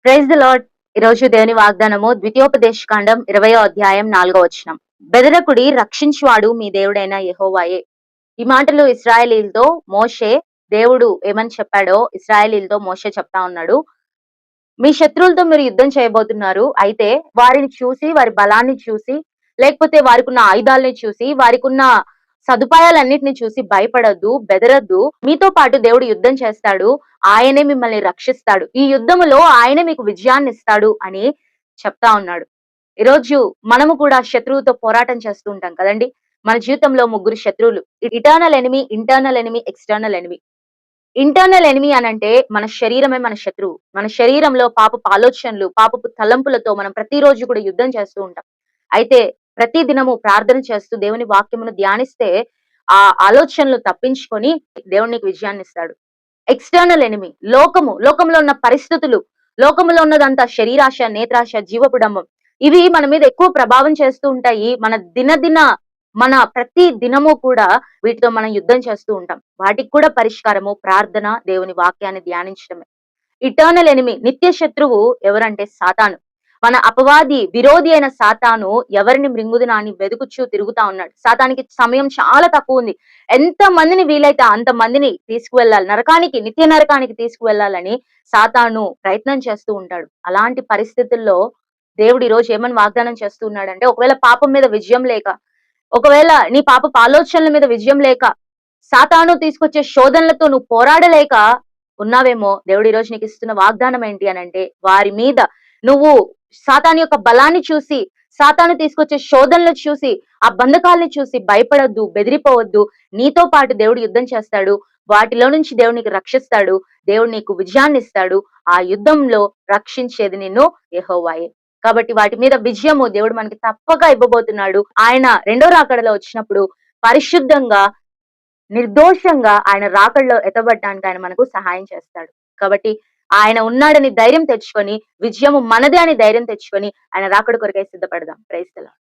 Praise the lord. ఈ రోజు దేవుని వాగ్దానము ద్వితీయోపదేశ కాండం 20వ అధ్యాయం 4వ వచనం. బెదరకుడి, రక్షించువాడు మీ దేవుడైన యెహోవాయే. ఈ మాటలు ఇశ్రాయేలీలతో మోషే, దేవుడు ఏమని చెప్పాడో ఇశ్రాయేలీలతో మోషే చెప్తా ఉన్నాడు. మీ శత్రువులతో మీరు యుద్ధం చేయబోతున్నారు. అయితే వారిని చూసి, వారి బలాన్ని చూసి, లేకపోతే వారికున్న ఆయుధాలని చూసి, వారికున్న సదుపాయాలన్నిటిని చూసి భయపడొద్దు, బెదరొద్దు. మీతో పాటు దేవుడు యుద్ధం చేస్తాడు. ఆయనే మిమ్మల్ని రక్షిస్తాడు. ఈ యుద్ధములో ఆయనే మీకు విజయాన్ని ఇస్తాడు అని చెప్తా ఉన్నాడు. ఈరోజు మనము కూడా శత్రువుతో పోరాటం చేస్తూ ఉంటాం కదండి. మన జీవితంలో ముగ్గురు శత్రువులు: eternal enemy, internal enemy, external enemy. Internal enemy అనంటే మన శరీరమే మన శత్రువు. మన శరీరంలో పాపపు ఆలోచనలు, పాపపు తలంపులతో మనం ప్రతిరోజు కూడా యుద్ధం చేస్తూ ఉంటాం. అయితే ప్రతి దినము ప్రార్థన చేస్తూ దేవుని వాక్యమును ధ్యానిస్తే ఆ ఆలోచనలు తప్పించుకొని దేవుడు నీకు విజయాన్ని ఇస్తాడు. ఎక్స్టర్నల్ ఎనిమీ లోకంలో ఉన్న పరిస్థితులు, లోకంలో ఉన్నదంతా శరీరాశ, నేత్రాశ, జీవపుడంబం. ఇవి మన మీద ఎక్కువ ప్రభావం చేస్తూ ఉంటాయి. మన ప్రతి దినము కూడా వీటితో మనం యుద్ధం చేస్తూ ఉంటాం. వాటికి కూడా పరిష్కారము ప్రార్థన, దేవుని వాక్యాన్ని ధ్యానించడమే. ఇటర్నల్ ఎనిమీ, నిత్య శత్రువు ఎవరంటే సాతాను. మన అపవాది, విరోధి అయిన సాతాను ఎవరిని మృంగుదునా అని వెతుకుచూ తిరుగుతా ఉన్నాడు. సాతానికి సమయం చాలా తక్కువ ఉంది. ఎంత మందిని వీలైతే అంత మందిని తీసుకువెళ్ళాలి, నరకానికి, నిత్య నరకానికి తీసుకువెళ్ళాలని సాతాను ప్రయత్నం చేస్తూ ఉంటాడు. అలాంటి పరిస్థితుల్లో దేవుడు ఈ రోజు ఏమని వాగ్దానం చేస్తూ ఉన్నాడంటే, ఒకవేళ పాపం మీద విజయం లేక, ఒకవేళ నీ పాపపు ఆలోచనల మీద విజయం లేక, సాతాను తీసుకొచ్చే శోధనలతో నువ్వు పోరాడలేక ఉన్నావేమో, దేవుడు ఈ రోజు నీకు ఇస్తున్న వాగ్దానం ఏంటి అనంటే, వారి మీద నువ్వు సాతాను యొక్క బలాన్ని చూసి, సాతాను తీసుకొచ్చే శోధనలు చూసి, ఆ బంధకాలను చూసి భయపడొద్దు, బెదిరిపోవద్దు. నీతో పాటు దేవుడు యుద్ధం చేస్తాడు. వాటిలో నుంచి దేవుడు నీకు రక్షిస్తాడు. దేవుడు నీకు విజయాన్ని ఇస్తాడు. ఆ యుద్ధంలో రక్షించేది నిన్ను యెహోవాయే. కాబట్టి వాటి మీద విజయము దేవుడు మనకి తప్పక ఇవ్వబోతున్నాడు. ఆయన రెండో రాకడలో వచ్చినప్పుడు పరిశుద్ధంగా, నిర్దోషంగా ఆయన రాకడలో ఎత్తబడడానికి ఆయన మనకు సహాయం చేస్తాడు. కాబట్టి ఆయన ఉన్నాడని ధైర్యం తెచ్చుకొని, విజయము మనదే అని ధైర్యం తెచ్చుకొని ఆయన రాకడ కొరకై సిద్ధపడదాం. Praise the lord.